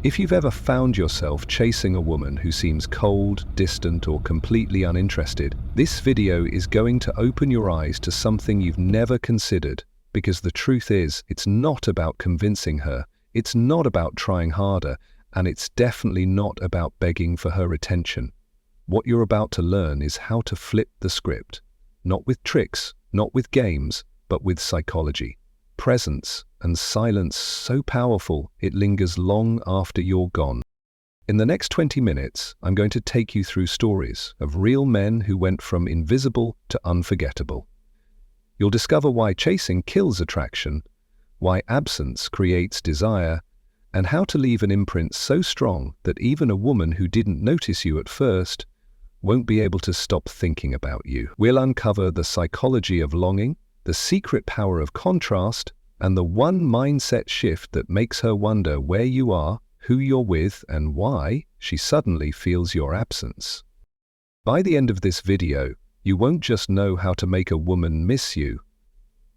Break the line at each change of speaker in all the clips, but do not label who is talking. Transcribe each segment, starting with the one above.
If you've ever found yourself chasing a woman who seems cold, distant, or completely uninterested, this video is going to open your eyes to something you've never considered. Because the truth is, it's not about convincing her, it's not about trying harder, and it's definitely not about begging for her attention. What you're about to learn is how to flip the script. Not with tricks, not with games, but with psychology. Presence and silence so powerful it lingers long after you're gone. In the next 20 minutes, I'm going to take you through stories of real men who went from invisible to unforgettable. You'll discover why chasing kills attraction, why absence creates desire, and how to leave an imprint so strong that even a woman who didn't notice you at first won't be able to stop thinking about you. We'll uncover the psychology of longing, the secret power of contrast, and the one mindset shift that makes her wonder where you are, who you're with, and why she suddenly feels your absence. By the end of this video, you won't just know how to make a woman miss you,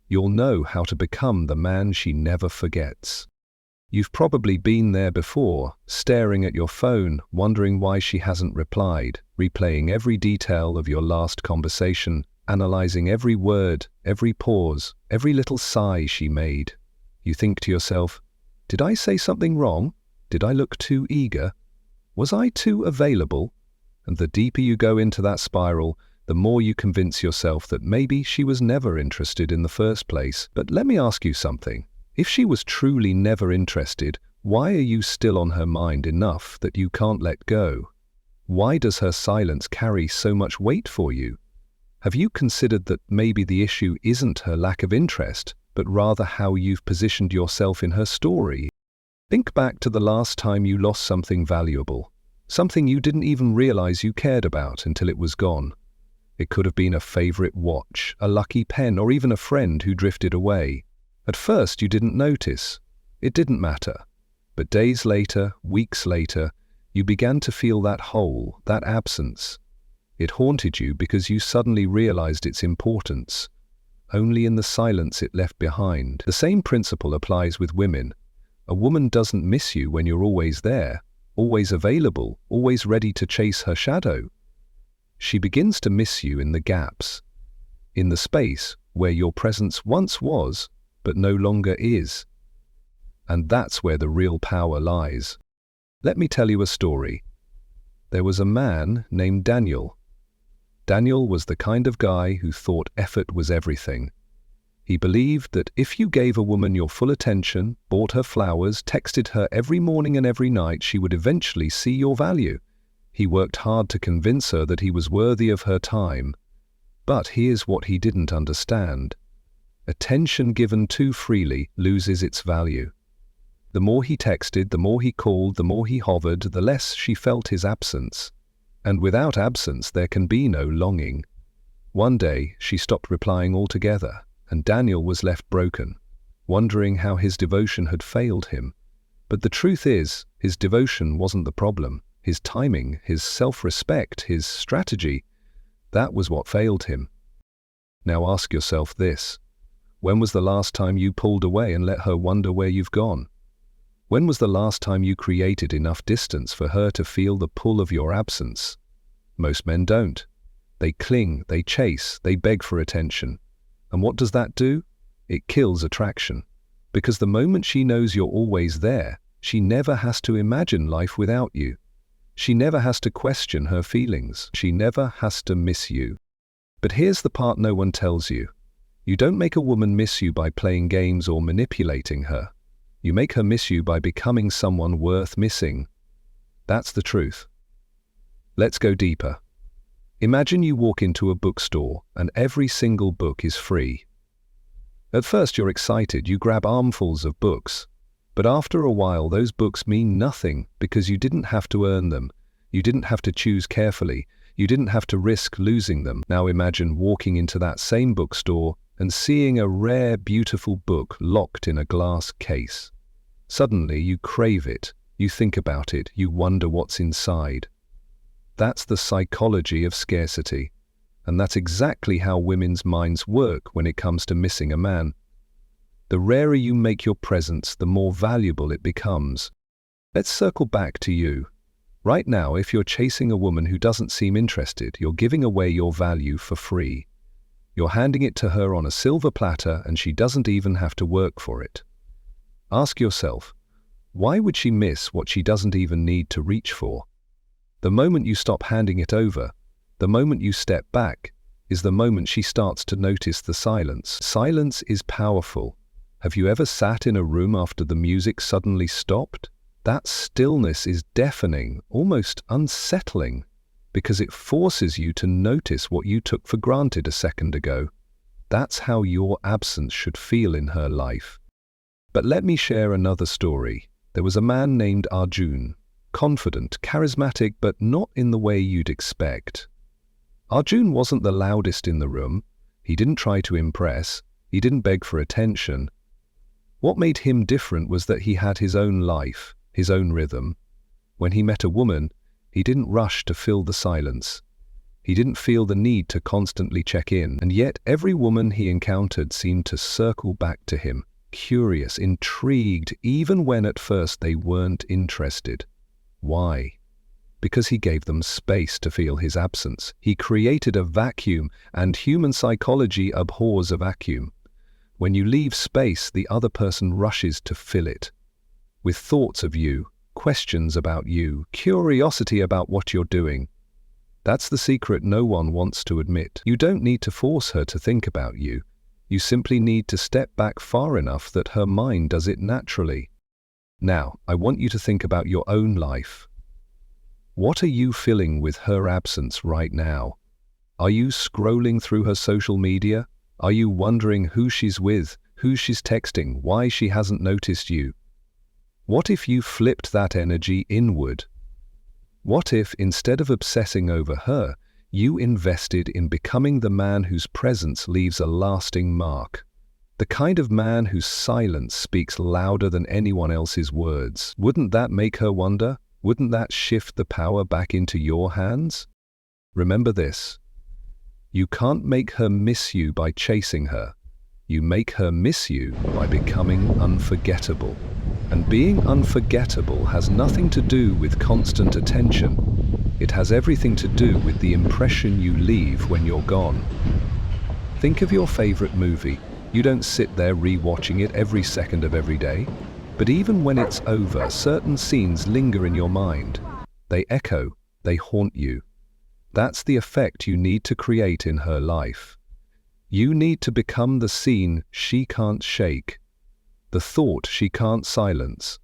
you'll know how to become the man she never forgets. You've probably been there before, staring at your phone, wondering why she hasn't replied, replaying every detail of your last conversation, analyzing every word, every pause, every little sigh she made. You think to yourself, did I say something wrong? Did I look too eager? Was I too available? And the deeper you go into that spiral, the more you convince yourself that maybe she was never interested in the first place. But let me ask you something. If she was truly never interested, why are you still on her mind enough that you can't let go? Why does her silence carry so much weight for you? Have you considered that maybe the issue isn't her lack of interest, but rather how you've positioned yourself in her story? Think back to the last time you lost something valuable, something you didn't even realize you cared about until it was gone. It could have been a favorite watch, a lucky pen, or even a friend who drifted away. At first you didn't notice. It didn't matter. But days later, weeks later, you began to feel that hole, that absence. It haunted you because you suddenly realized its importance, only in the silence it left behind. The same principle applies with women. A woman doesn't miss you when you're always there, always available, always ready to chase her shadow. She begins to miss you in the gaps, in the space where your presence once was, but no longer is. And that's where the real power lies. Let me tell you a story. There was a man named Daniel. Daniel was the kind of guy who thought effort was everything. He believed that if you gave a woman your full attention, bought her flowers, texted her every morning and every night, she would eventually see your value. He worked hard to convince her that he was worthy of her time. But here's what he didn't understand. Attention given too freely loses its value. The more he texted, the more he called, the more he hovered, the less she felt his absence. And without absence, there can be no longing. One day, she stopped replying altogether, and Daniel was left broken, wondering how his devotion had failed him. But the truth is, his devotion wasn't the problem. His timing, his self-respect, his strategy, that was what failed him. Now ask yourself this. When was the last time you pulled away and let her wonder where you've gone? When was the last time you created enough distance for her to feel the pull of your absence? Most men don't. They cling, they chase, they beg for attention. And what does that do? It kills attraction. Because the moment she knows you're always there, she never has to imagine life without you. She never has to question her feelings. She never has to miss you. But here's the part no one tells you. You don't make a woman miss you by playing games or manipulating her. You make her miss you by becoming someone worth missing. That's the truth. Let's go deeper. Imagine you walk into a bookstore and every single book is free. At first you're excited, you grab armfuls of books. But after a while those books mean nothing because you didn't have to earn them. You didn't have to choose carefully. You didn't have to risk losing them. Now imagine walking into that same bookstore and seeing a rare, beautiful book locked in a glass case. Suddenly you crave it, you think about it, you wonder what's inside. That's the psychology of scarcity. And that's exactly how women's minds work when it comes to missing a man. The rarer you make your presence, the more valuable it becomes. Let's circle back to you. Right now, if you're chasing a woman who doesn't seem interested, you're giving away your value for free. You're handing it to her on a silver platter and she doesn't even have to work for it. Ask yourself, why would she miss what she doesn't even need to reach for? The moment you stop handing it over, the moment you step back, is the moment she starts to notice the silence. Silence is powerful. Have you ever sat in a room after the music suddenly stopped? That stillness is deafening, almost unsettling, because it forces you to notice what you took for granted a second ago. That's how your absence should feel in her life. But let me share another story. There was a man named Arjun, confident, charismatic, but not in the way you'd expect. Arjun wasn't the loudest in the room. He didn't try to impress. He didn't beg for attention. What made him different was that he had his own life, his own rhythm. When he met a woman, he didn't rush to fill the silence. He didn't feel the need to constantly check in, and yet every woman he encountered seemed to circle back to him, curious, intrigued, even when at first they weren't interested. Why? Because he gave them space to feel his absence. He created a vacuum, and human psychology abhors a vacuum. When you leave space, the other person rushes to fill it. With thoughts of you, questions about you, curiosity about what you're doing. That's the secret no one wants to admit. You don't need to force her to think about you. You simply need to step back far enough that her mind does it naturally. Now, I want you to think about your own life. What are you feeling with her absence right now? Are you scrolling through her social media? Are you wondering who she's with, who she's texting, why she hasn't noticed you? What if you flipped that energy inward? What if, instead of obsessing over her, you invested in becoming the man whose presence leaves a lasting mark? The kind of man whose silence speaks louder than anyone else's words. Wouldn't that make her wonder? Wouldn't that shift the power back into your hands? Remember this. You can't make her miss you by chasing her. You make her miss you by becoming unforgettable. And being unforgettable has nothing to do with constant attention. It has everything to do with the impression you leave when you're gone. Think of your favorite movie. You don't sit there re-watching it every second of every day. But even when it's over, certain scenes linger in your mind. They echo, they haunt you. That's the effect you need to create in her life. You need to become the scene she can't shake, the thought she can't silence,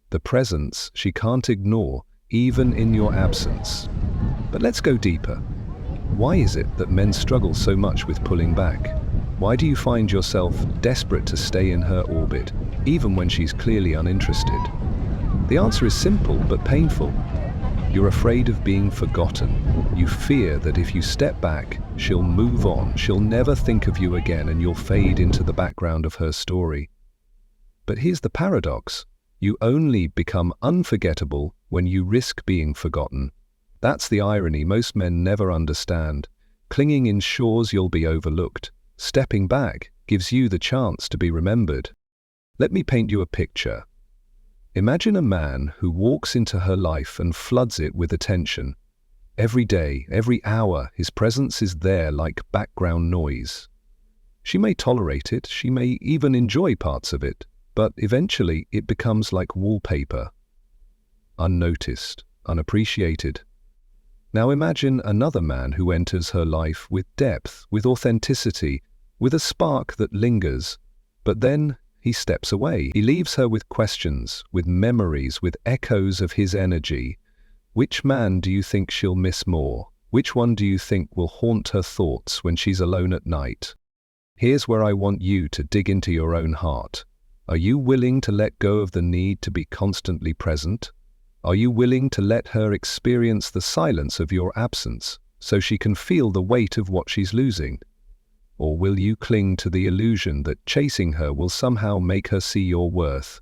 the presence she can't ignore, even in your absence. But let's go deeper. Why is it that men struggle so much with pulling back? Why do you find yourself desperate to stay in her orbit, even when she's clearly uninterested? The answer is simple but painful. You're afraid of being forgotten. You fear that if you step back, she'll move on, she'll never think of you again, and you'll fade into the background of her story. But here's the paradox. You only become unforgettable when you risk being forgotten. That's the irony most men never understand. Clinging ensures you'll be overlooked. Stepping back gives you the chance to be remembered. Let me paint you a picture. Imagine a man who walks into her life and floods it with attention. Every day, every hour, his presence is there like background noise. She may tolerate it, she may even enjoy parts of it, but eventually it becomes like wallpaper. Unnoticed, unappreciated. Now imagine another man who enters her life with depth, with authenticity, with a spark that lingers, but then he steps away. He leaves her with questions, with memories, with echoes of his energy. Which man do you think she'll miss more? Which one do you think will haunt her thoughts when she's alone at night? Here's where I want you to dig into your own heart. Are you willing to let go of the need to be constantly present? Are you willing to let her experience the silence of your absence so she can feel the weight of what she's losing? Or will you cling to the illusion that chasing her will somehow make her see your worth?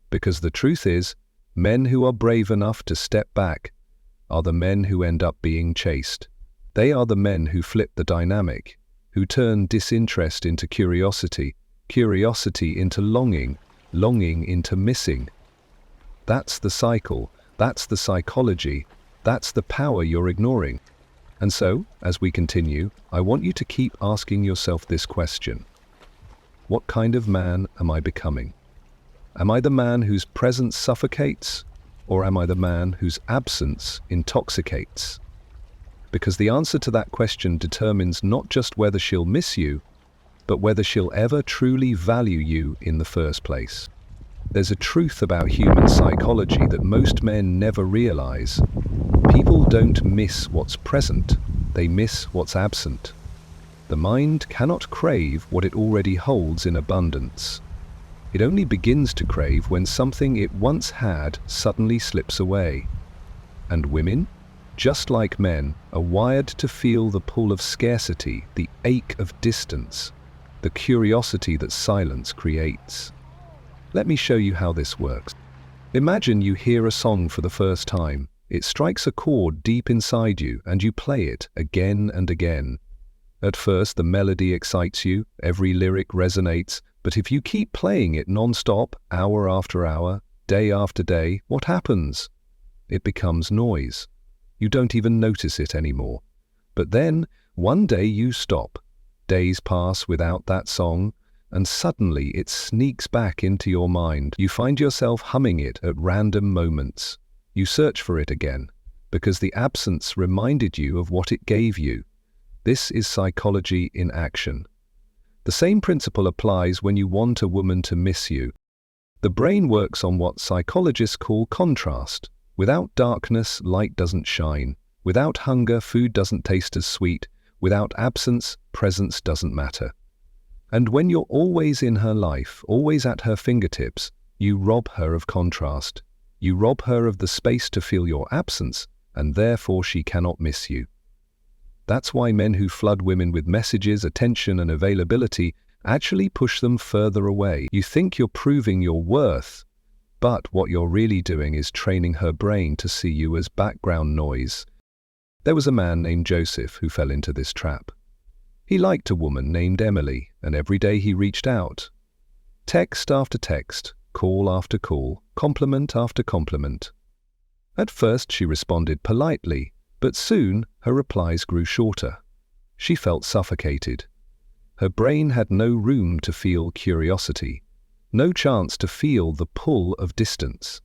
Because the truth is, men who are brave enough to step back are the men who end up being chased. They are the men who flip the dynamic, who turn disinterest into curiosity, curiosity into longing, longing into missing. That's the cycle, that's the psychology, that's the power you're ignoring. And so, as we continue, I want you to keep asking yourself this question. What kind of man am I becoming? Am I the man whose presence suffocates, or am I the man whose absence intoxicates? Because the answer to that question determines not just whether she'll miss you, but whether she'll ever truly value you in the first place. There's a truth about human psychology that most men never realize. People don't miss what's present, they miss what's absent. The mind cannot crave what it already holds in abundance. It only begins to crave when something it once had suddenly slips away. And women, just like men, are wired to feel the pull of scarcity, the ache of distance, the curiosity that silence creates. Let me show you how this works. Imagine you hear a song for the first time. It strikes a chord deep inside you, and you play it again and again. At first, the melody excites you, every lyric resonates, but if you keep playing it non-stop, hour after hour, day after day, what happens? It becomes noise. You don't even notice it anymore. But then, one day you stop. Days pass without that song, and suddenly it sneaks back into your mind. You find yourself humming it at random moments. You search for it again, because the absence reminded you of what it gave you. This is psychology in action. The same principle applies when you want a woman to miss you. The brain works on what psychologists call contrast. Without darkness, light doesn't shine. Without hunger, food doesn't taste as sweet. Without absence, presence doesn't matter. And when you're always in her life, always at her fingertips, you rob her of contrast. You rob her of the space to feel your absence, and therefore she cannot miss you. That's why men who flood women with messages, attention, and availability actually push them further away. You think you're proving your worth, but what you're really doing is training her brain to see you as background noise. There was a man named Joseph who fell into this trap. He liked a woman named Emily, and every day he reached out. Text after text, call after call, compliment after compliment. At first she responded politely, but soon her replies grew shorter. She felt suffocated. Her brain had no room to feel curiosity, no chance to feel the pull of distance.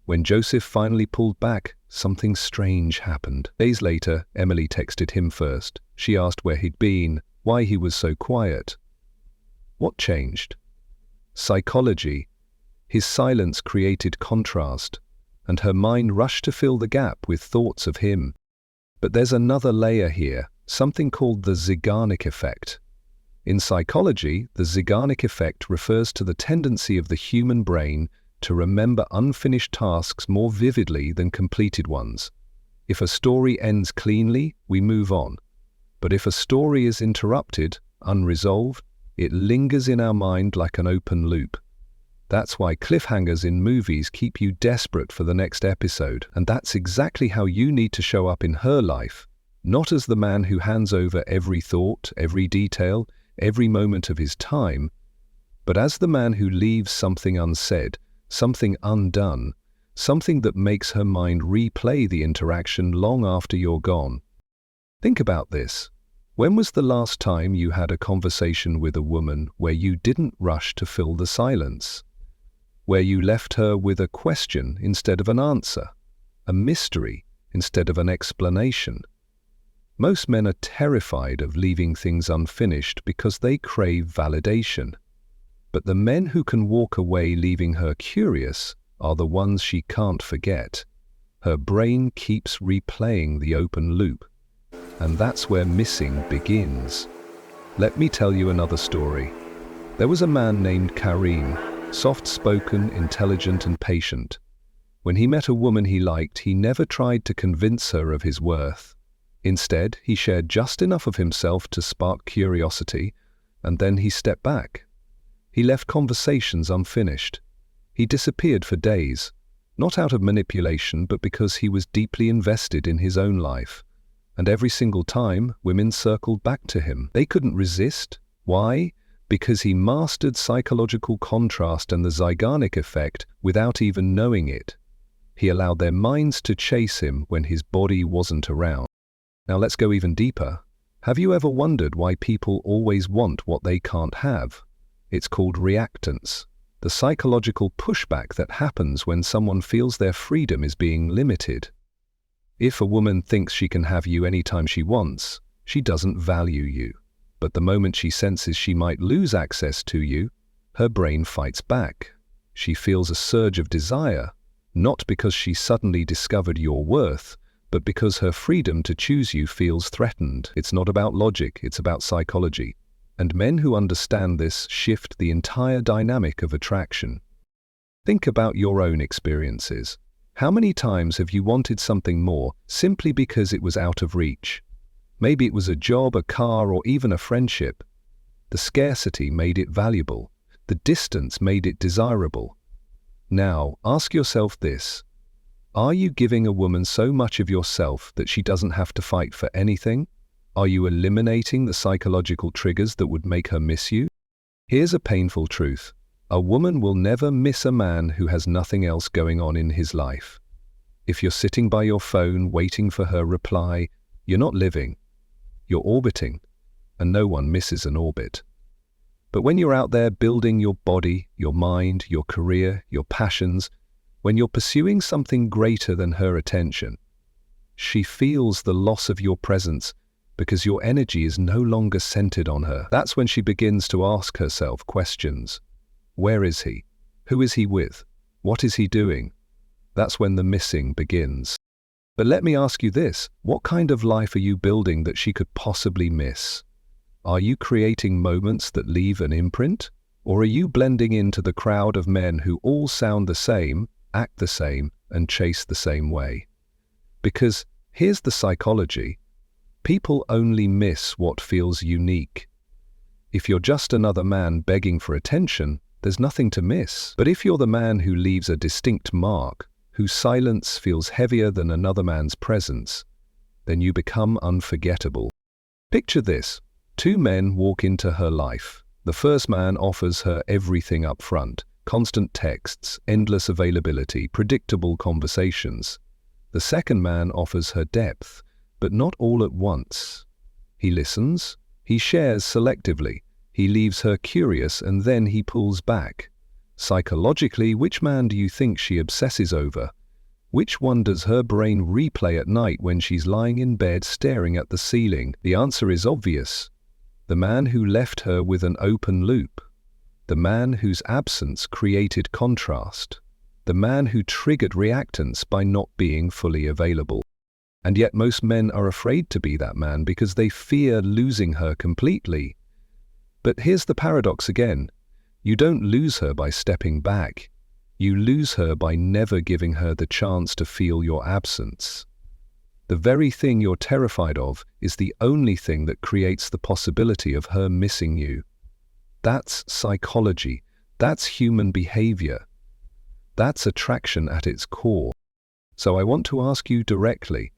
When Joseph finally pulled back, something strange happened. Days later, Emily texted him first. She asked where he'd been, why he was so quiet. What changed? Psychology. His silence created contrast, and her mind rushed to fill the gap with thoughts of him. But there's another layer here, something called the Zeigarnik effect. In psychology, the Zeigarnik effect refers to the tendency of the human brain to remember unfinished tasks more vividly than completed ones. If a story ends cleanly, we move on. But if a story is interrupted, unresolved, it lingers in our mind like an open loop. That's why cliffhangers in movies keep you desperate for the next episode, and that's exactly how you need to show up in her life, not as the man who hands over every thought, every detail, every moment of his time, but as the man who leaves something unsaid, something undone, something that makes her mind replay the interaction long after you're gone. Think about this. When was the last time you had a conversation with a woman where you didn't rush to fill the silence? Where you left her with a question instead of an answer, a mystery instead of an explanation? Most men are terrified of leaving things unfinished because they crave validation. But the men who can walk away leaving her curious are the ones she can't forget. Her brain keeps replaying the open loop. And that's where missing begins. Let me tell you another story. There was a man named Karim, soft-spoken, intelligent, and patient. When he met a woman he liked, he never tried to convince her of his worth. Instead, he shared just enough of himself to spark curiosity, and then he stepped back. He left conversations unfinished. He disappeared for days, not out of manipulation, but because he was deeply invested in his own life. And every single time, women circled back to him. They couldn't resist. Why? Because he mastered psychological contrast and the Zeigarnik effect without even knowing it. He allowed their minds to chase him when his body wasn't around. Now let's go even deeper. Have you ever wondered why people always want what they can't have? It's called reactance, the psychological pushback that happens when someone feels their freedom is being limited. If a woman thinks she can have you anytime she wants, she doesn't value you. But the moment she senses she might lose access to you, her brain fights back. She feels a surge of desire, not because she suddenly discovered your worth, but because her freedom to choose you feels threatened. It's not about logic, it's about psychology. And men who understand this shift the entire dynamic of attraction. Think about your own experiences. How many times have you wanted something more simply because it was out of reach? Maybe it was a job, a car, or even a friendship. The scarcity made it valuable. The distance made it desirable. Now, ask yourself this. Are you giving a woman so much of yourself that she doesn't have to fight for anything? Are you eliminating the psychological triggers that would make her miss you? Here's a painful truth. A woman will never miss a man who has nothing else going on in his life. If you're sitting by your phone waiting for her reply, you're not living. You're orbiting, and no one misses an orbit. But when you're out there building your body, your mind, your career, your passions, when you're pursuing something greater than her attention, she feels the loss of your presence because your energy is no longer centered on her. That's when she begins to ask herself questions. Where is he? Who is he with? What is he doing? That's when the missing begins. But let me ask you this, what kind of life are you building that she could possibly miss? Are you creating moments that leave an imprint? Or are you blending into the crowd of men who all sound the same, act the same, and chase the same way? Because here's the psychology. People only miss what feels unique. If you're just another man begging for attention, there's nothing to miss. But if you're the man who leaves a distinct mark, whose silence feels heavier than another man's presence, then you become unforgettable. Picture this. Two men walk into her life. The first man offers her everything up front, constant texts, endless availability, predictable conversations. The second man offers her depth, but not all at once. He listens, he shares selectively, he leaves her curious, and then he pulls back. Psychologically, which man do you think she obsesses over? Which one does her brain replay at night when she's lying in bed staring at the ceiling? The answer is obvious. The man who left her with an open loop. The man whose absence created contrast. The man who triggered reactance by not being fully available. And yet most men are afraid to be that man because they fear losing her completely. But here's the paradox again. You don't lose her by stepping back. You lose her by never giving her the chance to feel your absence. The very thing you're terrified of is the only thing that creates the possibility of her missing you. That's psychology. That's human behavior. That's attraction at its core. So I want to ask you directly,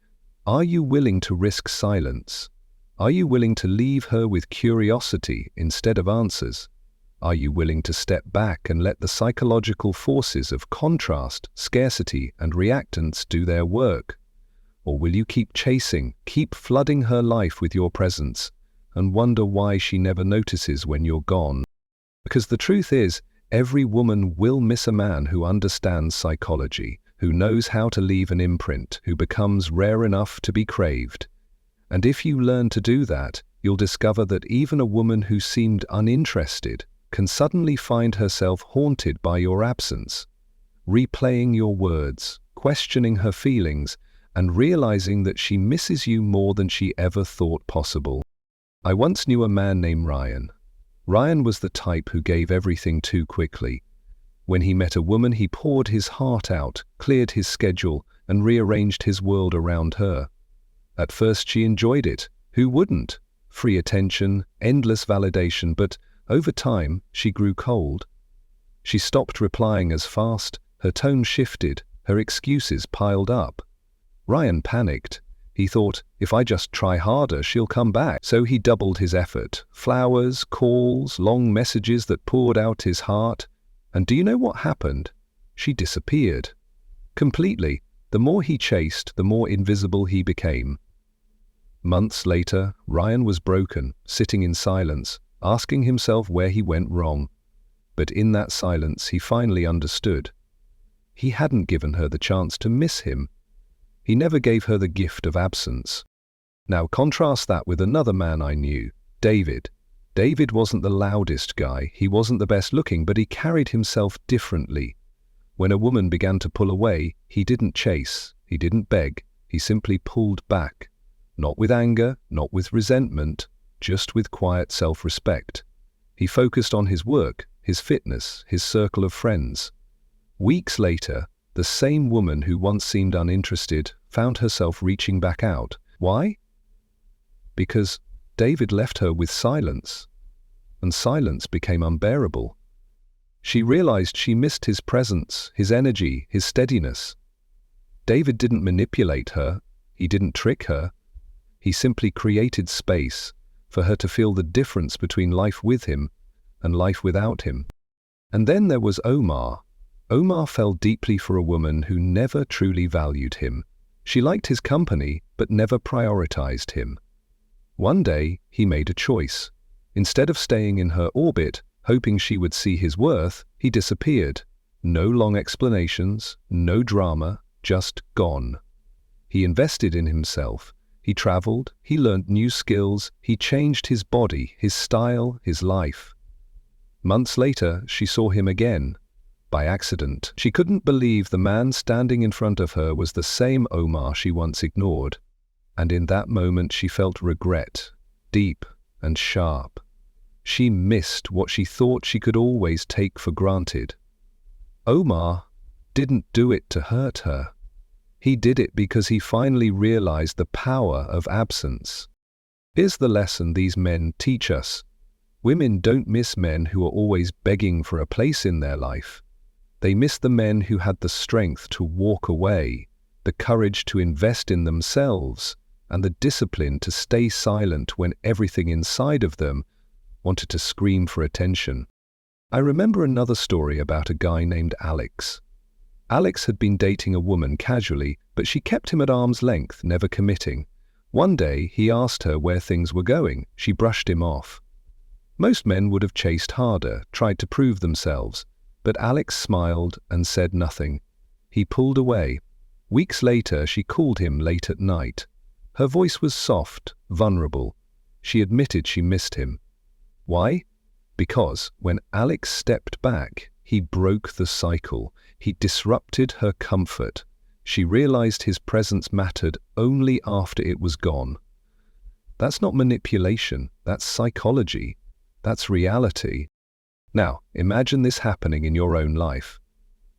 are you willing to risk silence? Are you willing to leave her with curiosity instead of answers? Are you willing to step back and let the psychological forces of contrast, scarcity, and reactance do their work? Or will you keep chasing, keep flooding her life with your presence, and wonder why she never notices when you're gone? Because the truth is, every woman will miss a man who understands psychology, who knows how to leave an imprint, who becomes rare enough to be craved. And if you learn to do that, you'll discover that even a woman who seemed uninterested can suddenly find herself haunted by your absence, replaying your words, questioning her feelings, and realizing that she misses you more than she ever thought possible. I once knew a man named Ryan. Ryan was the type who gave everything too quickly. When he met a woman, he poured his heart out, cleared his schedule, and rearranged his world around her. At first she enjoyed it. Who wouldn't? Free attention, endless validation, but over time she grew cold. She stopped replying as fast, her tone shifted, her excuses piled up. Ryan panicked. He thought, if I just try harder, she'll come back. So he doubled his effort. Flowers, calls, long messages that poured out his heart. And do you know what happened? She disappeared. Completely. The more he chased, the more invisible he became. Months later, Ryan was broken, sitting in silence, asking himself where he went wrong. But in that silence, he finally understood. He hadn't given her the chance to miss him. He never gave her the gift of absence. Now contrast that with another man I knew, David. David wasn't the loudest guy, he wasn't the best looking, but he carried himself differently. When a woman began to pull away, he didn't chase, he didn't beg, he simply pulled back. Not with anger, not with resentment, just with quiet self-respect. He focused on his work, his fitness, his circle of friends. Weeks later, the same woman who once seemed uninterested found herself reaching back out. Why? Because David left her with silence, and silence became unbearable. She realized she missed his presence, his energy, his steadiness. David didn't manipulate her, he didn't trick her. He simply created space for her to feel the difference between life with him and life without him. And then there was Omar. Omar fell deeply for a woman who never truly valued him. She liked his company, but never prioritized him. One day, he made a choice. Instead of staying in her orbit, hoping she would see his worth, he disappeared. No long explanations, no drama, just gone. He invested in himself. He traveled, he learned new skills, he changed his body, his style, his life. Months later, she saw him again. By accident, she couldn't believe the man standing in front of her was the same Omar she once ignored. And in that moment she felt regret, deep and sharp. She missed what she thought she could always take for granted. Omar didn't do it to hurt her. He did it because he finally realized the power of absence. Here's the lesson these men teach us. Women don't miss men who are always begging for a place in their life. They miss the men who had the strength to walk away, the courage to invest in themselves, and the discipline to stay silent when everything inside of them wanted to scream for attention. I remember another story about a guy named Alex. Alex had been dating a woman casually, but she kept him at arm's length, never committing. One day, he asked her where things were going. She brushed him off. Most men would have chased harder, tried to prove themselves, but Alex smiled and said nothing. He pulled away. Weeks later, she called him late at night. Her voice was soft, vulnerable. She admitted she missed him. Why? Because when Alex stepped back, he broke the cycle. He disrupted her comfort. She realized his presence mattered only after it was gone. That's not manipulation, that's psychology. That's reality. Now, imagine this happening in your own life.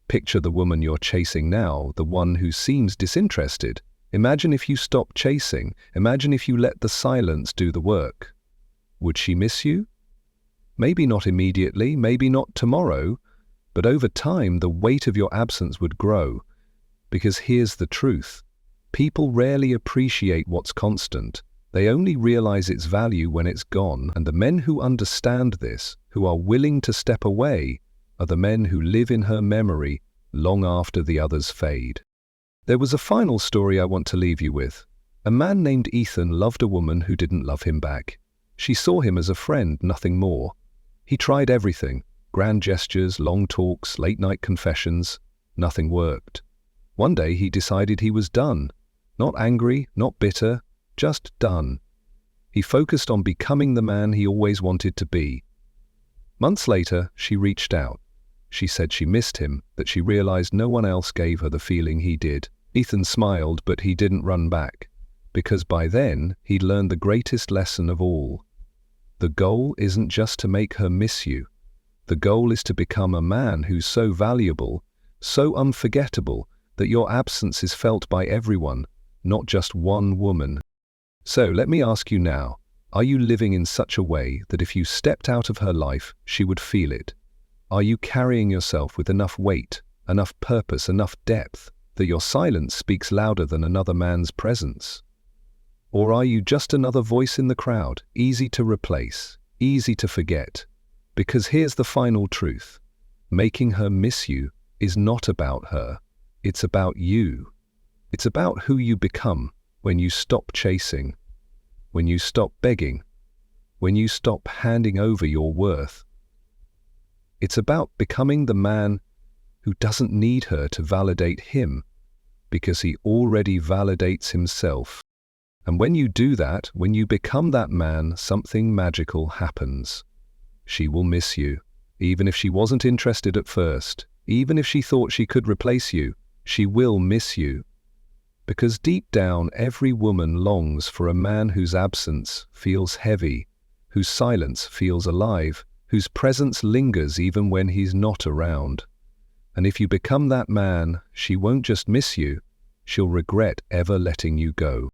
Picture the woman you're chasing now, the one who seems disinterested. Imagine if you stopped chasing. Imagine if you let the silence do the work. Would she miss you? Maybe not immediately, maybe not tomorrow, but over time the weight of your absence would grow. Because here's the truth. People rarely appreciate what's constant. They only realize its value when it's gone, and the men who understand this, who are willing to step away, are the men who live in her memory long after the others fade. There was a final story I want to leave you with. A man named Ethan loved a woman who didn't love him back. She saw him as a friend, nothing more. He tried everything, grand gestures, long talks, late-night confessions. Nothing worked. One day he decided he was done. Not angry, not bitter, just done. He focused on becoming the man he always wanted to be. Months later, she reached out. She said she missed him, that she realized no one else gave her the feeling he did. Ethan smiled, but he didn't run back, because by then he'd learned the greatest lesson of all. The goal isn't just to make her miss you. The goal is to become a man who's so valuable, so unforgettable, that your absence is felt by everyone, not just one woman. So let me ask you now, are you living in such a way that if you stepped out of her life, she would feel it? Are you carrying yourself with enough weight, enough purpose, enough depth, that your silence speaks louder than another man's presence? Or are you just another voice in the crowd, easy to replace, easy to forget? Because here's the final truth. Making her miss you is not about her. It's about you. It's about who you become when you stop chasing, when you stop begging, when you stop handing over your worth. It's about becoming the man who doesn't need her to validate him, because he already validates himself. And when you do that, when you become that man, something magical happens. She will miss you, even if she wasn't interested at first, even if she thought she could replace you, she will miss you. Because deep down, every woman longs for a man whose absence feels heavy, whose silence feels alive, whose presence lingers even when he's not around. And if you become that man, she won't just miss you, she'll regret ever letting you go.